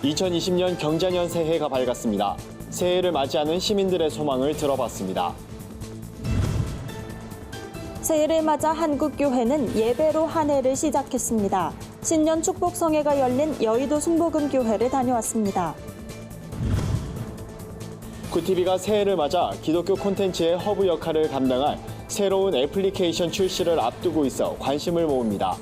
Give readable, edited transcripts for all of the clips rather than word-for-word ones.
2020년 경자년 새해가 밝았습니다. 새해를 맞이하는 시민들의 소망을 들어봤습니다. 새해를 맞아 한국교회는 예배로 한 해를 시작했습니다. 신년 축복성회가 열린 여의도 순복음교회를 다녀왔습니다. 굿TV가 새해를 맞아 기독교 콘텐츠의 허브 역할을 감당할 새로운 애플리케이션 출시를 앞두고 있어 관심을 모읍니다.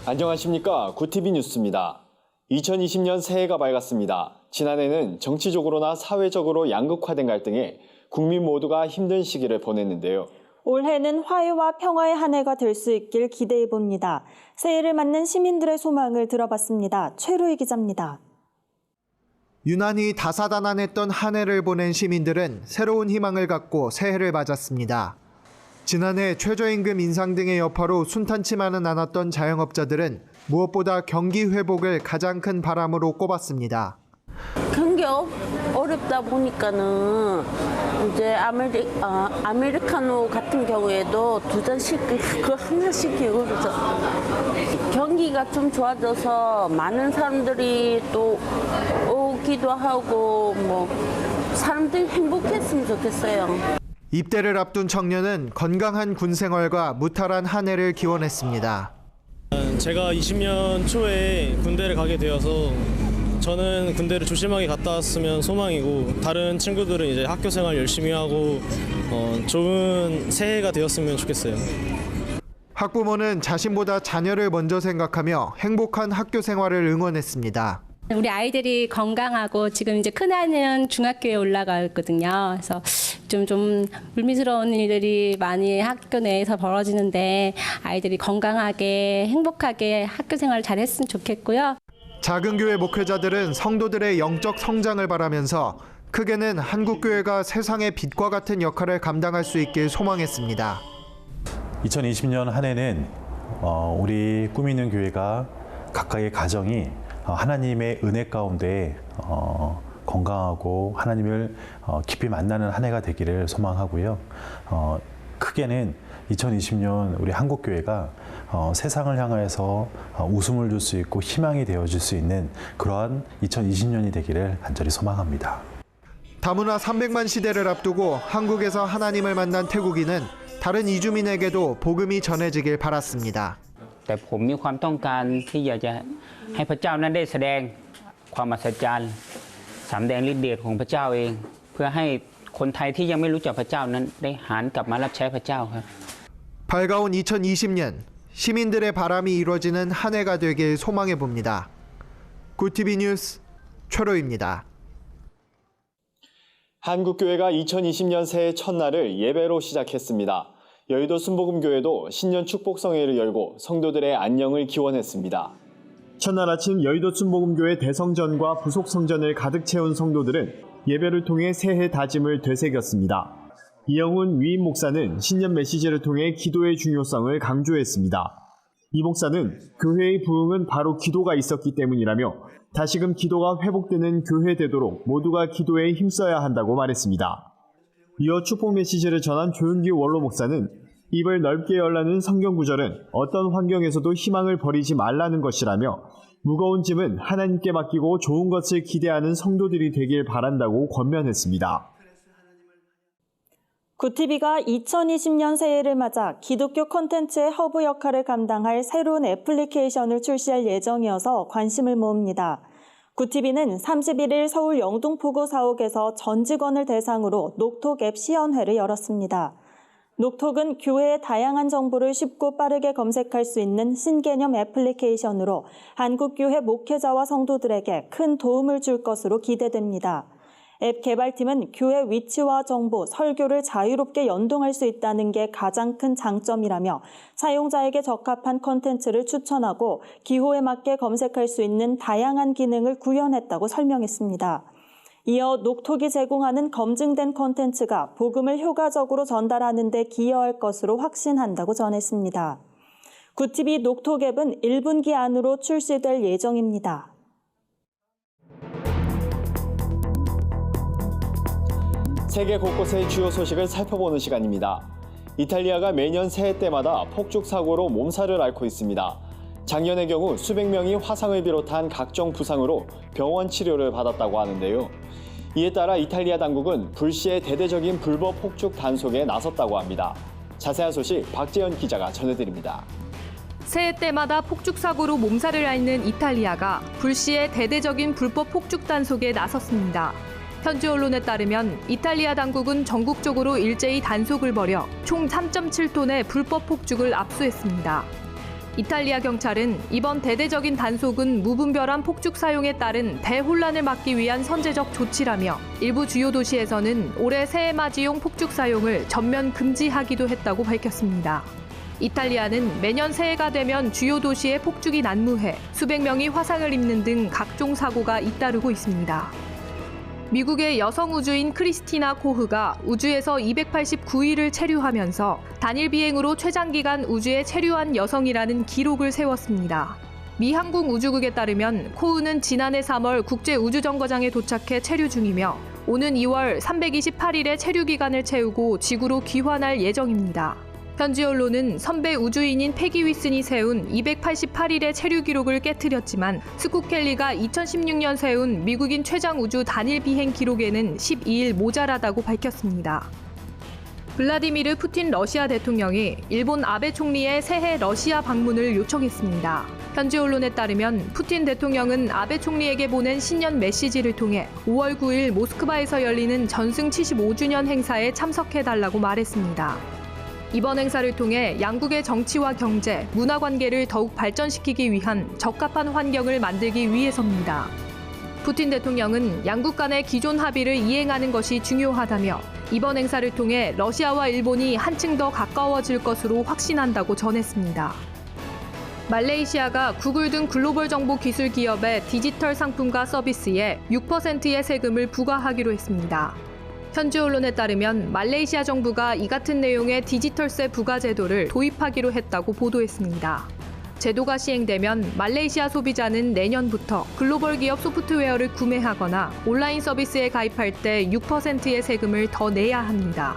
안녕하십니까? 굿TV 뉴스입니다. 2020년 새해가 밝았습니다. 지난해는 정치적으로나 사회적으로 양극화된 갈등에 국민 모두가 힘든 시기를 보냈는데요. 올해는 화해와 평화의 한 해가 될 수 있길 기대해 봅니다. 새해를 맞는 시민들의 소망을 들어봤습니다. 최루희 기자입니다. 유난히 다사다난했던 한 해를 보낸 시민들은 새로운 희망을 갖고 새해를 맞았습니다. 지난해 최저임금 인상 등의 여파로 순탄치만은 않았던 자영업자들은 무엇보다 경기 회복을 가장 큰 바람으로 꼽았습니다. 경기 어렵다 보니까는 이제 아메리카노 같은 경우에도 2잔씩 그 하나씩 그러죠. 경기가 좀 좋아져서 많은 사람들이 또 오기도 하고 뭐 사람들이 행복했으면 좋겠어요. 입대를 앞둔 청년은 건강한 군 생활과 무탈한 한 해를 기원했습니다. 제가 20년 초에 군대를 가게 되어서 저는 군대를 조심하게 갔다 왔으면 소망이고, 다른 친구들은 이제 학교 생활 열심히 하고 좋은 새해가 되었으면 좋겠어요. 학부모는 자신보다 자녀를 먼저 생각하며 행복한 학교 생활을 응원했습니다. 우리 아이들이 건강하고 지금 이제 큰아이는 중학교에 올라가거든요. 그래서 좀 불미스러운 일들이 많이 학교 내에서 벌어지는데 아이들이 건강하게 행복하게 학교 생활을 잘했으면 좋겠고요. 작은 교회 목회자들은 성도들의 영적 성장을 바라면서 크게는 한국교회가 세상의 빛과 같은 역할을 감당할 수 있길 소망했습니다. 2020년 한 해는 우리 꿈 있는 교회가 각각의 가정이 하나님의 은혜 가운데 건강하고 하나님을 깊이 만나는 한 해가 되기를 소망하고요. 크게는 2020년 우리 한국교회가 세상을 향해서 웃음을 줄 수 있고 희망이 되어줄 수 있는 그러한 2020년이 되기를 간절히 소망합니다. 다문화 300만 시대를 앞두고 한국에서 하나님을 만난 태국인은 다른 이주민에게도 복음이 전해지길 바랐습니다. แต่ผมมีความต้องการที่อยากจะให้พระเจ้านั้นได้แสดงความมหัศจรรย์สำแดงฤทธิ์เดชของพระเจ้าเองเพื่อให้คนไทยที่ยังไม่รู้จักพระเจ้านั้นได้หันกลับมารับใช้พระเจ้าครับ 밝아온 2020년 시민들의 바람이 이루어지는 한 해가 되길 소망해 봅니다. 굿TV 뉴스 최로입니다. 한국교회가 2020년 새해 첫날을 예배로 시작했습니다. 여의도 순복음교회도 신년 축복성회를 열고 성도들의 안녕을 기원했습니다. 첫날 아침 여의도 순복음교회 대성전과 부속성전을 가득 채운 성도들은 예배를 통해 새해 다짐을 되새겼습니다. 이영훈 위임 목사는 신년 메시지를 통해 기도의 중요성을 강조했습니다. 이 목사는 교회의 부흥은 바로 기도가 있었기 때문이라며 다시금 기도가 회복되는 교회 되도록 모두가 기도에 힘써야 한다고 말했습니다. 이어 축복 메시지를 전한 조윤기 원로 목사는 입을 넓게 열라는 성경 구절은 어떤 환경에서도 희망을 버리지 말라는 것이라며 무거운 짐은 하나님께 맡기고 좋은 것을 기대하는 성도들이 되길 바란다고 권면했습니다. 굿TV가 2020년 새해를 맞아 기독교 콘텐츠의 허브 역할을 감당할 새로운 애플리케이션을 출시할 예정이어서 관심을 모읍니다. 굿TV는 31일 서울 영등포구 사옥에서 전 직원을 대상으로 녹톡 앱 시연회를 열었습니다. 녹톡은 교회의 다양한 정보를 쉽고 빠르게 검색할 수 있는 신개념 애플리케이션으로 한국교회 목회자와 성도들에게 큰 도움을 줄 것으로 기대됩니다. 앱 개발팀은 교회 위치와 정보, 설교를 자유롭게 연동할 수 있다는 게 가장 큰 장점이라며 사용자에게 적합한 콘텐츠를 추천하고 기호에 맞게 검색할 수 있는 다양한 기능을 구현했다고 설명했습니다. 이어 녹톡이 제공하는 검증된 콘텐츠가 복음을 효과적으로 전달하는 데 기여할 것으로 확신한다고 전했습니다. 굿TV 녹톡 앱은 1분기 안으로 출시될 예정입니다. 세계 곳곳의 주요 소식을 살펴보는 시간입니다. 이탈리아가 매년 새해 때마다 폭죽 사고로 몸살을 앓고 있습니다. 작년의 경우 수백 명이 화상을 비롯한 각종 부상으로 병원 치료를 받았다고 하는데요. 이에 따라 이탈리아 당국은 불시에 대대적인 불법 폭죽 단속에 나섰다고 합니다. 자세한 소식 박재현 기자가 전해드립니다. 새해 때마다 폭죽 사고로 몸살을 앓는 이탈리아가 불시에 대대적인 불법 폭죽 단속에 나섰습니다. 현지 언론에 따르면 이탈리아 당국은 전국적으로 일제히 단속을 벌여 총 3.7톤의 불법 폭죽을 압수했습니다. 이탈리아 경찰은 이번 대대적인 단속은 무분별한 폭죽 사용에 따른 대혼란을 막기 위한 선제적 조치라며 일부 주요 도시에서는 올해 새해 맞이용 폭죽 사용을 전면 금지하기도 했다고 밝혔습니다. 이탈리아는 매년 새해가 되면 주요 도시에 폭죽이 난무해 수백 명이 화상을 입는 등 각종 사고가 잇따르고 있습니다. 미국의 여성 우주인 크리스티나 코흐가 우주에서 289일을 체류하면서 단일 비행으로 최장기간 우주에 체류한 여성이라는 기록을 세웠습니다. 미 항공우주국에 따르면 코흐는 지난해 3월 국제우주정거장에 도착해 체류 중이며 오는 2월 328일의 체류 기간을 채우고 지구로 귀환할 예정입니다. 현지 언론은 선배 우주인인 패기 윌슨이 세운 288일의 체류 기록을 깨트렸지만 스콧 켈리가 2016년 세운 미국인 최장 우주 단일 비행 기록에는 12일 모자라다고 밝혔습니다. 블라디미르 푸틴 러시아 대통령이 일본 아베 총리의 새해 러시아 방문을 요청했습니다. 현지 언론에 따르면 푸틴 대통령은 아베 총리에게 보낸 신년 메시지를 통해 5월 9일 모스크바에서 열리는 전승 75주년 행사에 참석해달라고 말했습니다. 이번 행사를 통해 양국의 정치와 경제, 문화 관계를 더욱 발전시키기 위한 적합한 환경을 만들기 위해서입니다. 푸틴 대통령은 양국 간의 기존 합의를 이행하는 것이 중요하다며 이번 행사를 통해 러시아와 일본이 한층 더 가까워질 것으로 확신한다고 전했습니다. 말레이시아가 구글 등 글로벌 정보 기술 기업의 디지털 상품과 서비스에 6%의 세금을 부과하기로 했습니다. 현지 언론에 따르면 말레이시아 정부가 이 같은 내용의 디지털세 부과 제도를 도입하기로 했다고 보도했습니다. 제도가 시행되면 말레이시아 소비자는 내년부터 글로벌 기업 소프트웨어를 구매하거나 온라인 서비스에 가입할 때 6%의 세금을 더 내야 합니다.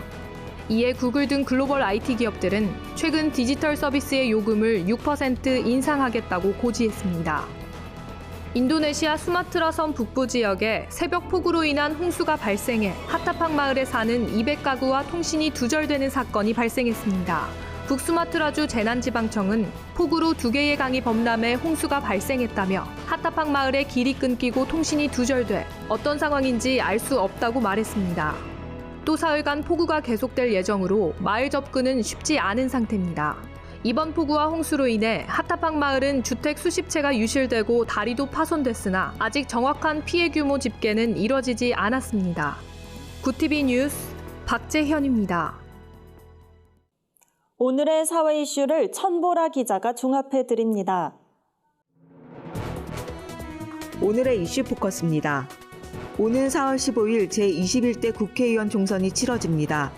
이에 구글 등 글로벌 IT 기업들은 최근 디지털 서비스의 요금을 6% 인상하겠다고 고지했습니다. 인도네시아 수마트라 섬 북부 지역에 새벽 폭우로 인한 홍수가 발생해 하타팍 마을에 사는 200가구와 통신이 두절되는 사건이 발생했습니다. 북수마트라주 재난지방청은 폭우로 2개의 강이 범람해 홍수가 발생했다며 하타팍 마을에 길이 끊기고 통신이 두절돼 어떤 상황인지 알 수 없다고 말했습니다. 또 사흘간 폭우가 계속될 예정으로 마을 접근은 쉽지 않은 상태입니다. 이번 폭우와 홍수로 인해 하타팍 마을은 주택 수십 채가 유실되고 다리도 파손됐으나 아직 정확한 피해 규모 집계는 이뤄지지 않았습니다. 구티비 뉴스 박재현입니다. 오늘의 사회 이슈를 천보라 기자가 종합해드립니다. 오늘의 이슈 포커스입니다. 오는 4월 15일 제21대 국회의원 총선이 치러집니다.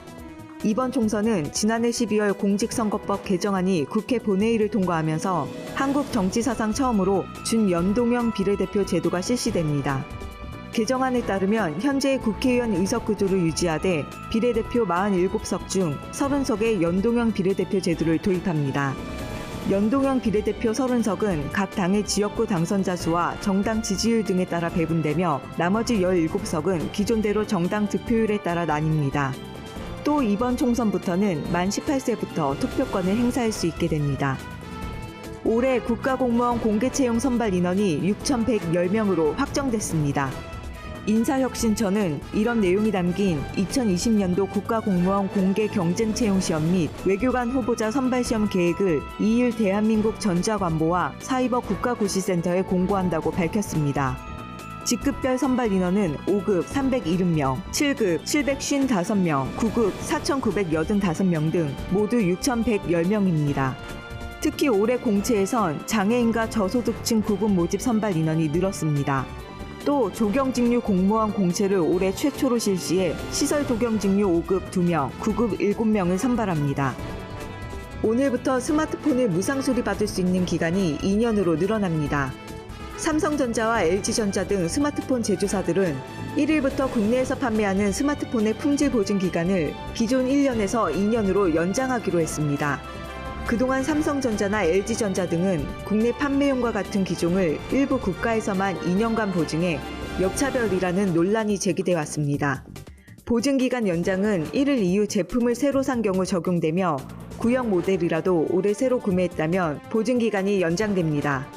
이번 총선은 지난해 12월 공직선거법 개정안이 국회 본회의를 통과하면서 한국 정치 사상 처음으로 준연동형 비례대표 제도가 실시됩니다. 개정안에 따르면 현재의 국회의원 의석 구조를 유지하되 비례대표 47석 중 30석의 연동형 비례대표 제도를 도입합니다. 연동형 비례대표 30석은 각 당의 지역구 당선자 수와 정당 지지율 등에 따라 배분되며 나머지 17석은 기존대로 정당 득표율에 따라 나뉩니다. 또 이번 총선부터는 만 18세부터 투표권을 행사할 수 있게 됩니다. 올해 국가공무원 공개채용 선발 인원이 6,110명으로 확정됐습니다. 인사혁신처는 이런 내용이 담긴 2020년도 국가공무원 공개 경쟁채용 시험 및 외교관 후보자 선발시험 계획을 2일 대한민국 전자관보와 사이버 국가고시센터에 공고한다고 밝혔습니다. 직급별 선발 인원은 5급 370명, 7급 755명, 9급 4,985명 등 모두 6,110명입니다. 특히 올해 공채에선 장애인과 저소득층 구분 모집 선발 인원이 늘었습니다. 또 조경직류 공무원 공채를 올해 최초로 실시해 시설 조경직류 5급 2명, 9급 7명을 선발합니다. 오늘부터 스마트폰을 무상 수리받을 수 있는 기간이 2년으로 늘어납니다. 삼성전자와 LG전자 등 스마트폰 제조사들은 1일부터 국내에서 판매하는 스마트폰의 품질 보증 기간을 기존 1년에서 2년으로 연장하기로 했습니다. 그동안 삼성전자나 LG전자 등은 국내 판매용과 같은 기종을 일부 국가에서만 2년간 보증해 역차별이라는 논란이 제기돼 왔습니다. 보증기간 연장은 1일 이후 제품을 새로 산 경우 적용되며 구형 모델이라도 올해 새로 구매했다면 보증기간이 연장됩니다.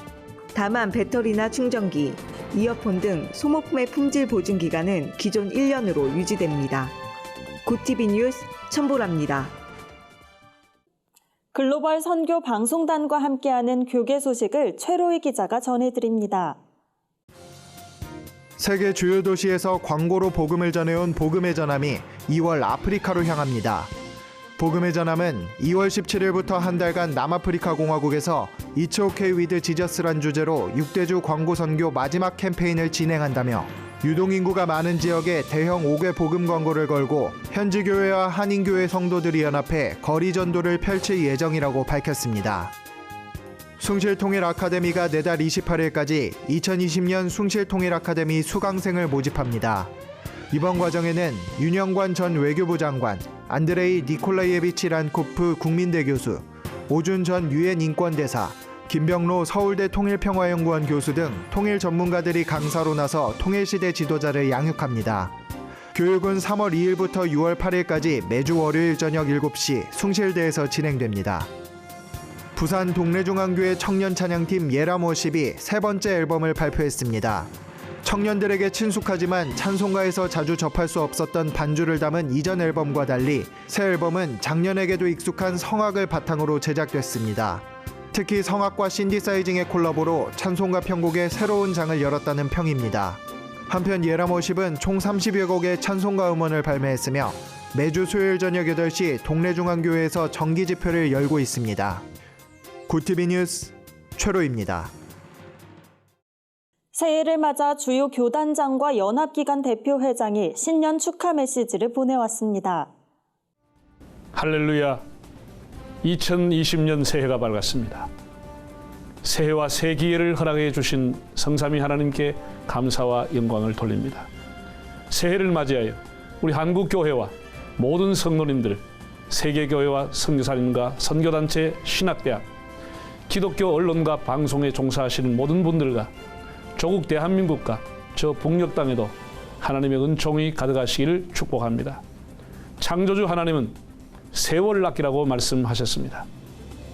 다만 배터리나 충전기, 이어폰 등 소모품의 품질 보증기간은 기존 1년으로 유지됩니다. 굿TV 뉴스 천보라입니다. 글로벌 선교 방송단과 함께하는 교계 소식을 최로희 기자가 전해드립니다. 세계 주요 도시에서 광고로 복음을 전해온 복음의 전함이 2월 아프리카로 향합니다. 복음의 전함은 2월 17일부터 한 달간 남아프리카 공화국에서 It's OK with Jesus란 주제로 6대주 광고 선교 마지막 캠페인을 진행한다며 유동인구가 많은 지역에 대형 5개 복음 광고를 걸고 현지 교회와 한인교회 성도들이 연합해 거리 전도를 펼칠 예정이라고 밝혔습니다. 숭실통일 아카데미가 내달 28일까지 2020년 숭실통일 아카데미 수강생을 모집합니다. 이번 과정에는 윤영관 전 외교부 장관, 안드레이 니콜라이에비치 란코프 국민대 교수, 오준 전 유엔 인권대사, 김병로 서울대 통일평화연구원 교수 등 통일 전문가들이 강사로 나서 통일시대 지도자를 양육합니다. 교육은 3월 2일부터 6월 8일까지 매주 월요일 저녁 7시 숭실대에서 진행됩니다. 부산 동래중앙교회 청년찬양팀 예람워십이 세 번째 앨범을 발표했습니다. 청년들에게 친숙하지만 찬송가에서 자주 접할 수 없었던 반주를 담은 이전 앨범과 달리 새 앨범은 작년에게도 익숙한 성악을 바탕으로 제작됐습니다. 특히 성악과 신디사이징의 콜라보로 찬송가 편곡에 새로운 장을 열었다는 평입니다. 한편 예람워십은 총 30여 곡의 찬송가 음원을 발매했으며 매주 수요일 저녁 8시 동래중앙교회에서 정기 집회를 열고 있습니다. 굿TV 뉴스 최로입니다. 새해를 맞아 주요 교단장과 연합기관 대표회장이 신년 축하 메시지를 보내왔습니다. 할렐루야, 2020년 새해가 밝았습니다. 새해와 새 기회를 허락해 주신 성삼위 하나님께 감사와 영광을 돌립니다. 새해를 맞이하여 우리 한국교회와 모든 성도님들, 세계교회와 선교사님과 선교단체, 신학대학, 기독교 언론과 방송에 종사하시는 모든 분들과 조국 대한민국과 저 북녘 땅에도 하나님의 은총이 가득하시기를 축복합니다. 창조주 하나님은 세월을 아끼라고 말씀하셨습니다.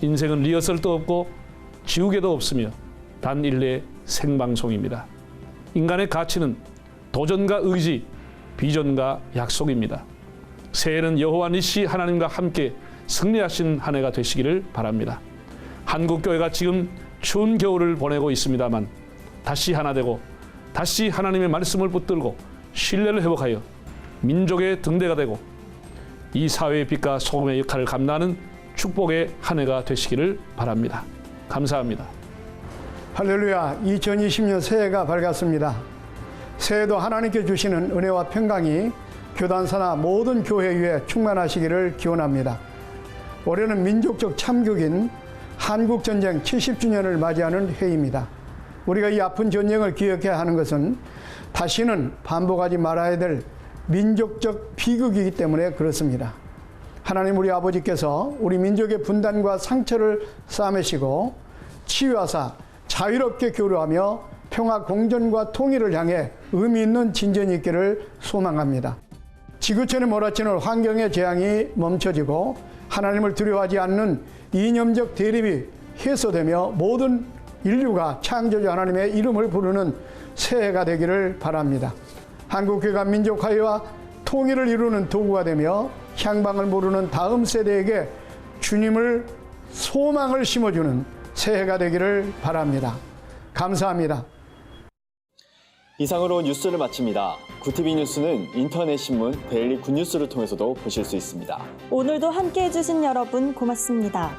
인생은 리허설도 없고 지우개도 없으며 단 일례의 생방송입니다. 인간의 가치는 도전과 의지, 비전과 약속입니다. 새해는 여호와 니시 하나님과 함께 승리하신 한 해가 되시기를 바랍니다. 한국교회가 지금 추운 겨울을 보내고 있습니다만 다시 하나 되고 다시 하나님의 말씀을 붙들고 신뢰를 회복하여 민족의 등대가 되고 이 사회의 빛과 소금의 역할을 감당하는 축복의 한 해가 되시기를 바랍니다. 감사합니다. 할렐루야, 2020년 새해가 밝았습니다. 새해도 하나님께 주시는 은혜와 평강이 교단사나 모든 교회 위에 충만하시기를 기원합니다. 올해는 민족적 참극인 한국전쟁 70주년을 맞이하는 해입니다. 우리가 이 아픈 전쟁을 기억해야 하는 것은 다시는 반복하지 말아야 될 민족적 비극이기 때문에 그렇습니다. 하나님 우리 아버지께서 우리 민족의 분단과 상처를 싸매시고 치유하사 자유롭게 교류하며 평화 공존과 통일을 향해 의미 있는 진전이 있기를 소망합니다. 지구촌에 몰아치는 환경의 재앙이 멈춰지고 하나님을 두려워하지 않는 이념적 대립이 해소되며 모든 인류가 창조주 하나님의 이름을 부르는 새해가 되기를 바랍니다. 한국교회가 민족화해와 통일을 이루는 도구가 되며 향방을 모르는 다음 세대에게 주님을 소망을 심어주는 새해가 되기를 바랍니다. 감사합니다. 이상으로 뉴스를 마칩니다. 굿TV 뉴스는 인터넷 신문 데일리 굿뉴스를 통해서도 보실 수 있습니다. 오늘도 함께해 주신 여러분 고맙습니다.